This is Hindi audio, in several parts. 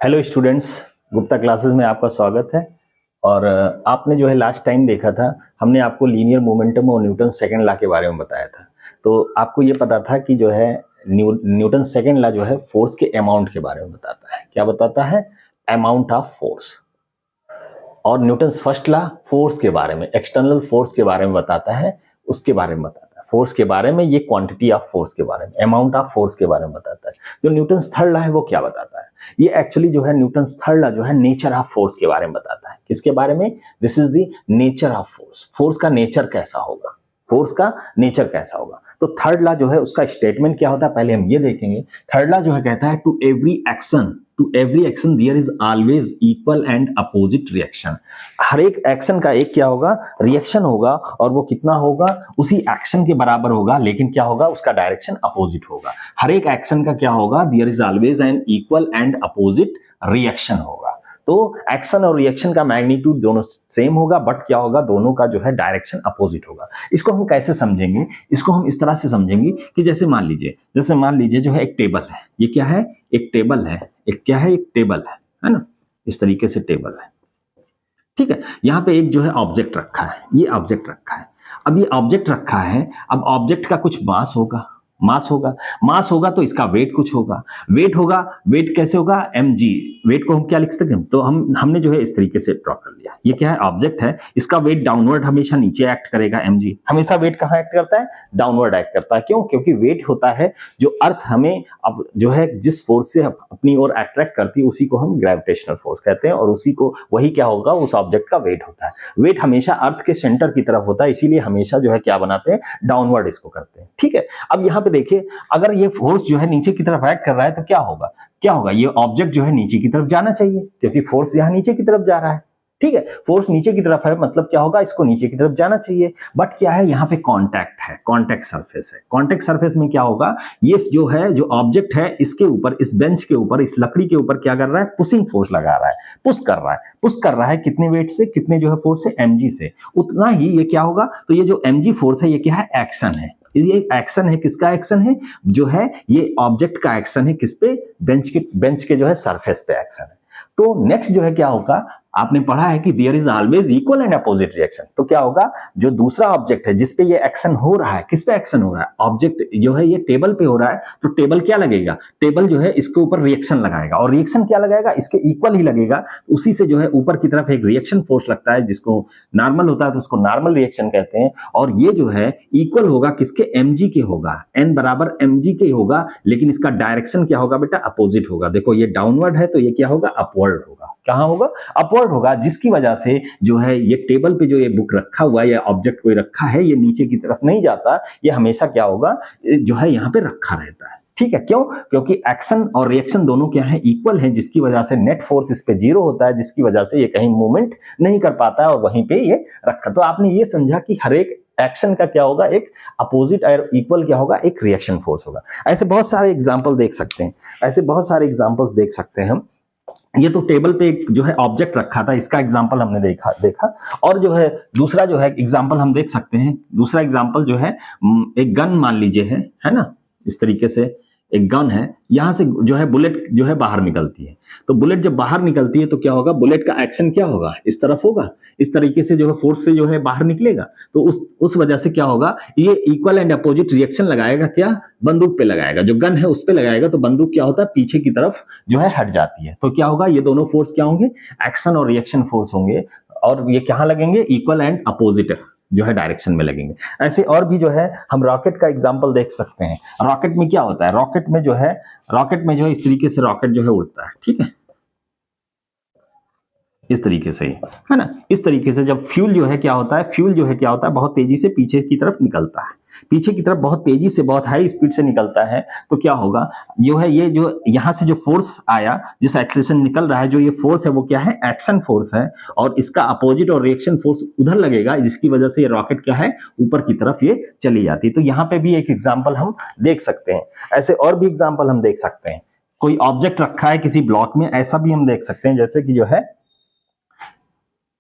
हेलो स्टूडेंट्स, गुप्ता क्लासेस में आपका स्वागत है। और आपने जो है लास्ट टाइम देखा था, हमने आपको लीनियर मोमेंटम और न्यूटन सेकंड लॉ के बारे में बताया था। तो आपको ये पता था कि जो है न्यूटन सेकंड लॉ जो है फोर्स के अमाउंट के बारे में बताता है। क्या बताता है? Amount of force. और न्यूटन फर्स्ट लॉ फोर्स के बारे में, एक्सटर्नल फोर्स के बारे में बताता है, उसके बारे में बताता है। फोर्स के बारे में, ये क्वांटिटी ऑफ फोर्स के बारे में, अमाउंट ऑफ फोर्स के बारे में बताता है। जो न्यूटन थर्ड लॉ है वो क्या बताता है? ये एक्चुअली जो है न्यूटन थर्ड लॉ जो है नेचर ऑफ फोर्स के बारे में बताता है। किसके बारे में? This is the nature of force. Force का नेचर कैसा होगा, फोर्स का नेचर कैसा होगा। तो थर्ड लॉ जो है उसका स्टेटमेंट क्या होता है, पहले हम ये देखेंगे। थर्ड लॉ जो है कहता है to every action there is always equal and opposite reaction. हर एक एक्शन का एक क्या होगा, रिएक्शन होगा, और वो कितना होगा, उसी एक्शन के बराबर होगा, लेकिन क्या होगा, उसका डायरेक्शन अपोजिट होगा। हर एक एक्शन का क्या होगा, there is always an equal and opposite reaction होगा। तो एक्शन और रिएक्शन का मैग्नीट्यूड दोनों सेम होगा, बट क्या होगा, दोनों का जो है डायरेक्शन अपोजिट होगा। इसको हम कैसे समझेंगे? इसको हम इस तरह से समझेंगे कि जैसे मान लीजिए जो है एक टेबल है। ये क्या है? एक टेबल है। एक क्या है? एक टेबल है ना। इस तरीके से टेबल है, ठीक है। यहाँ पे एक जो है ऑब्जेक्ट रखा है, ये ऑब्जेक्ट रखा है। अब ये ऑब्जेक्ट रखा है, अब ऑब्जेक्ट का कुछ मास होगा तो इसका वेट कुछ होगा। वेट कैसे होगा? mg। वेट को हम क्या लिख सकते हैं? तो हमने जो है इस तरीके से ड्रॉ कर लिया। ये क्या है? ऑब्जेक्ट है, इसका वेट डाउनवर्ड हमेशा नीचे एक्ट करेगा। mg हमेशा वेट कहाँ एक्ट करता है? डाउनवर्ड एक्ट करता है। क्यों? क्योंकि वेट होता है जो अर्थ हमें अब जो है जिस फोर्स से अपनी ओर अट्रैक्ट करती है, उसी को हम ग्रेविटेशनल फोर्स कहते हैं, और उसी को वही क्या होगा, उस ऑब्जेक्ट का वेट होता है। वेट हमेशा अर्थ के सेंटर की तरफ होता है, इसीलिए हमेशा जो है क्या बनाते हैं, डाउनवर्ड इसको करते हैं, ठीक है। अब यहाँ पे देखिए, अगर ये फोर्स जो है नीचे की तरफ एक्ट कर रहा है तो क्या होगा, ये ऑब्जेक्ट जो है नीचे की तरफ जाना चाहिए, क्योंकि फोर्स यहाँ नीचे की तरफ जा रहा है, ठीक है। फोर्स नीचे की तरफ है, मतलब क्या होगा, इसको नीचे की तरफ जाना चाहिए। बट क्या है, यहाँ पे कांटेक्ट है, कांटेक्ट सरफेस है। कांटेक्ट सरफेस में क्या होगा, ये जो है, जो ऑब्जेक्ट है, इसके ऊपर, इस बेंच के ऊपर, इस लकड़ी के ऊपर क्या कर रहा है, पुशिंग फोर्स लगा रहा है, पुश कर रहा है कितने वेट से, कितने जो है फोर्स से, mg से। उतना ही ये क्या होगा, तो ये जो mg फोर्स है, ये क्या है, एक्शन है। ये एक्शन है, किसका एक्शन है, जो है ये ऑब्जेक्ट का एक्शन है, किस पे, बेंच के जो है सरफेस पे एक्शन है। तो नेक्स्ट जो है क्या होगा, आपने पढ़ा है कि there is always equal and opposite reaction. तो क्या होगा, जो दूसरा ऑब्जेक्ट है जिस पे ये एक्शन हो रहा है, किस पे एक्शन हो रहा है, ऑब्जेक्ट जो है ये टेबल पे हो रहा है, तो टेबल क्या लगेगा, टेबल जो है इसके ऊपर रिएक्शन लगाएगा, और रिएक्शन क्या लगेगा, इसके इक्वल ही लगेगा। उसी से जो है ऊपर की तरफ एक रिएक्शन फोर्स लगता है, जिसको नॉर्मल होता है तो उसको नॉर्मल रिएक्शन कहते हैं। और ये जो है इक्वल होगा किसके, mg के होगा, n बराबर mg के होगा, लेकिन इसका डायरेक्शन क्या होगा बेटा, अपोजिट होगा। देखो ये डाउनवर्ड है, तो ये क्या होगा, अपवर्ड होगा। कहां होगा, अपवर्ड होगा, जिसकी वजह से जो है ये टेबल पे जो ये बुक रखा हुआ है या ऑब्जेक्ट कोई रखा है, ये नीचे की तरफ नहीं जाता, ये हमेशा क्या होगा, जो है यहाँ पे रखा रहता है, ठीक है। क्यों? क्योंकि एक्शन और रिएक्शन दोनों क्या है, इक्वल है, जिसकी वजह से नेट फोर्स इस पे 0 होता है, जिसकी वजह से ये कहीं मूवमेंट नहीं कर पाता है, और वहीं पे ये रखा। तो आपने ये समझा कि हर एक एक्शन का क्या होगा, एक अपोजिट और इक्वल क्या होगा, एक रिएक्शन फोर्स होगा। ऐसे बहुत सारे एग्जाम्पल देख सकते हैं, ऐसे बहुत सारे एग्जाम्पल्स देख सकते हैं हम। ये तो टेबल पे एक जो है ऑब्जेक्ट रखा था, इसका एग्जांपल हमने देखा। और जो है दूसरा जो है एग्जांपल हम देख सकते हैं, दूसरा एग्जांपल जो है एक गन मान लीजिए है ना, इस तरीके से एक गन है, यहां से जो है बुलेट जो है बाहर निकलती है। तो बुलेट जब बाहर निकलती है तो क्या होगा, बुलेट का एक्शन क्या होगा, इस तरफ होगा, इस तरीके से जो है फोर्स से जो है बाहर निकलेगा। तो उस वजह से क्या होगा, ये इक्वल एंड अपोजिट रिएक्शन लगाएगा, क्या, बंदूक पे लगाएगा, जो गन है उस पे लगाएगा, तो बंदूक क्या होता है, पीछे की तरफ जो है हट जाती है। तो क्या होगा, ये दोनों फोर्स क्या होंगे, एक्शन और रिएक्शन फोर्स होंगे, और ये कहां लगेंगे, इक्वल एंड अपोजिट जो है डायरेक्शन में लगेंगे। ऐसे और भी जो है हम रॉकेट का एग्जांपल देख सकते हैं। रॉकेट में क्या होता है, रॉकेट में जो है इस तरीके से रॉकेट जो है उड़ता है, ठीक है, इस तरीके से ही, है ना। इस तरीके से जब फ्यूल जो है क्या होता है, बहुत तेजी से पीछे की तरफ निकलता है, पीछे की तरफ बहुत तेजी से, बहुत हाई स्पीड से निकलता है। तो क्या होगा, जो है ये जो यहां से जो फोर्स आया, जिस एक्सेलरेशन निकल रहा है, जो ये फोर्स है वो क्या है, एक्शन फोर्स है, और इसका अपोजिट और रिएक्शन फोर्स उधर लगेगा, जिसकी वजह से ये रॉकेट क्या है, ऊपर की तरफ ये चली जाती है। तो यहाँ पे भी एक एग्जाम्पल हम देख सकते हैं। ऐसे और भी एग्जाम्पल हम देख सकते हैं। कोई ऑब्जेक्ट रखा है किसी ब्लॉक में, ऐसा भी हम देख सकते हैं, जैसे कि जो है,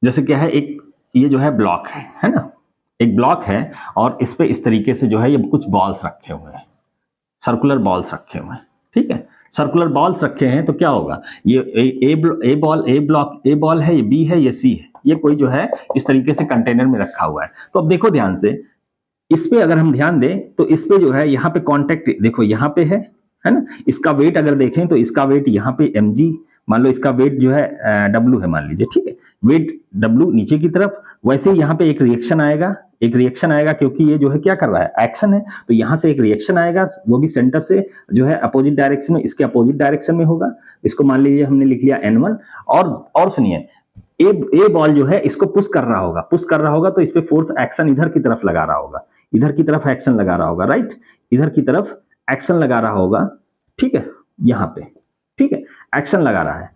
जैसे क्या है, एक ये जो है ब्लॉक है ना, एक ब्लॉक है, और इस पे इस तरीके से जो है ये कुछ बॉल्स रखे हुए हैं, सर्कुलर बॉल्स रखे हुए हैं, ठीक है। सर्कुलर बॉल्स रखे हैं तो क्या होगा, ये ए बॉल है, ये बी है, ये सी है, ये कोई जो है इस तरीके से कंटेनर में रखा हुआ है। तो अब देखो ध्यान से, इस पे अगर हम ध्यान दें तो इस पे जो है यहाँ पे कांटेक्ट देखो यहाँ पे है ना। इसका वेट अगर देखें तो इसका वेट यहाँ पे mg, मान लो इसका वेट जो है w है मान लीजिए, ठीक है, वेट w नीचे की तरफ। वैसे यहाँ पे एक रिएक्शन आएगा, क्योंकि ये जो है क्या कर रहा है, एक्शन है, तो यहाँ से एक रिएक्शन आएगा, वो भी सेंटर से जो है अपोजिट डायरेक्शन में, इसके अपोजिट डायरेक्शन में होगा। इसको मान लीजिए हमने लिख लिया n1। और सुनिए, ए बॉल जो है इसको पुश कर रहा होगा, तो इस पे फोर्स एक्शन इधर की तरफ लगा रहा होगा, राइट, इधर की तरफ एक्शन लगा रहा होगा, ठीक है, यहाँ पे, ठीक है, एक्शन लगा रहा है,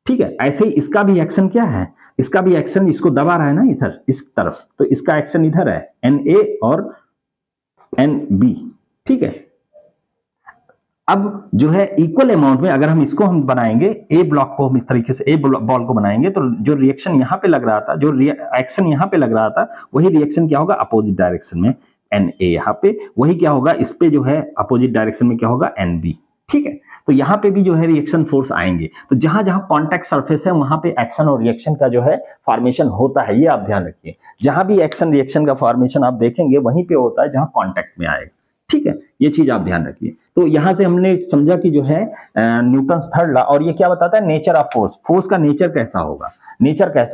ठीक है। ऐसे ही इसका भी एक्शन क्या है, इसका भी एक्शन इसको दबा रहा है ना इधर इस तरफ, तो इसका एक्शन इधर है NA और NB, ठीक है। अब जो है इक्वल अमाउंट में अगर हम इसको हम बनाएंगे, ए ब्लॉक को हम इस तरीके से ए बॉल को बनाएंगे, तो जो रिएक्शन यहाँ पे लग रहा था, जो एक्शन यहाँ पे लग रहा था, वही रिएक्शन क्या होगा अपोजिट डायरेक्शन में NA यहाँ पे, वही क्या होगा इस पे जो है अपोजिट डायरेक्शन में क्या होगा NB, ठीक है। तो यहाँ पे भी जो है रिएक्शन फोर्स आएंगे, तो जहां जहां कॉन्टैक्ट सरफेस है वहां पे एक्शन और रिएक्शन का जो है फॉर्मेशन होता है, ये आप ध्यान रखिए। जहां भी एक्शन रिएक्शन का फॉर्मेशन आप देखेंगे वहीं पे होता है जहां कॉन्टैक्ट में आएगा, ठीक है, ये चीज आप ध्यान रखिए। तो यहां से हमने समझा कि जो है न्यूटन्स थर्ड लॉ, और ये क्या बताता है, नेचर ऑफ फोर्स का नेचर कैसा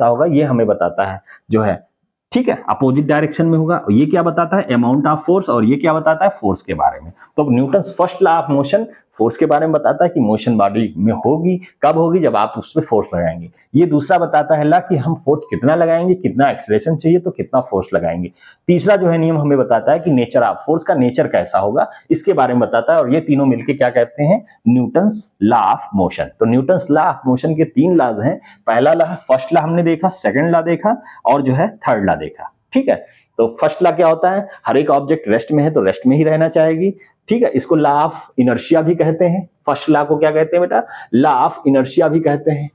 होगा, ये हमें बताता है जो है, ठीक है, अपोजिट डायरेक्शन में होगा। ये क्या बताता है, अमाउंट ऑफ फोर्स, और ये क्या बताता है, फोर्स के बारे में। तो Newton's first law of motion force के बारे में बताता है कि मोशन बॉडी में होगी, कब होगी, जब आप उस पर फोर्स लगाएंगे। ये दूसरा बताता है ला कि हम फोर्स कितना लगाएंगे, कितना एक्सेलरेशन चाहिए तो कितना फोर्स लगाएंगे। तीसरा जो है नियम हमें बताता है कि नेचर ऑफ फोर्स का नेचर कैसा होगा, इसके बारे में बताता है। और ये तीनों मिलके क्या कहते हैं, न्यूटन्स लॉ ऑफ मोशन। तो न्यूटन्स लॉ ऑफ मोशन के 3 लॉज हैं। पहला लॉ, फर्स्ट लॉ हमने देखा, सेकंड लॉ देखा, और जो है थर्ड लॉ देखा, ठीक है। तो फर्स्ट लॉ क्या होता है, हर एक ऑब्जेक्ट रेस्ट में है तो रेस्ट में ही रहना चाहेगी, ठीक है। इसको लॉ ऑफ इनर्शिया भी कहते हैं। फर्स्ट लॉ को क्या कहते हैं बेटा, लॉ ऑफ इनर्शिया भी कहते हैं,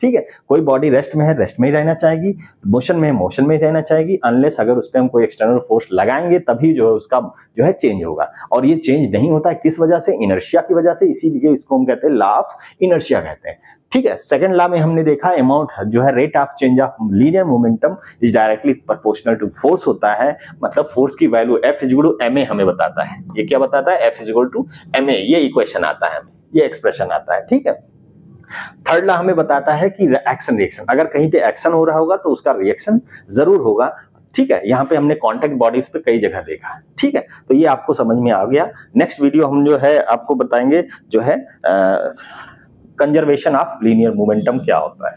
ठीक है। कोई बॉडी रेस्ट में है, रेस्ट में ही रहना चाहेगी, मोशन में है, मोशन में ही रहना चाहेगी, अनलेस अगर उस पर हम कोई एक्सटर्नल फोर्स लगाएंगे तभी जो है उसका जो है चेंज होगा। और ये चेंज नहीं होता है किस वजह से, इनर्शिया की वजह से, इसीलिए इसको हम कहते हैं लॉ ऑफ इनर्शिया कहते हैं, ठीक है। सेकंड लॉ में हमने देखा अमाउंट जो है rate of change of linear momentum is directly proportional to force होता है, मतलब फोर्स की वैल्यू F = ma हमें बताता है। ये क्या बताता है, F = ma, ये इक्वेशन आता है, ये एक्सप्रेशन आता है, ठीक है। थर्ड लॉ हमें बताता है कि एक्शन रिएक्शन, अगर कहीं पे एक्शन हो रहा होगा तो उसका रिएक्शन जरूर होगा, ठीक है। यहाँ पे हमने कॉन्टैक्ट बॉडीज पे कई जगह देखा, ठीक है। तो ये आपको समझ में आ गया। नेक्स्ट वीडियो हम जो है आपको बताएंगे जो है कंजर्वेशन ऑफ लीनियर मोमेंटम क्या होता है।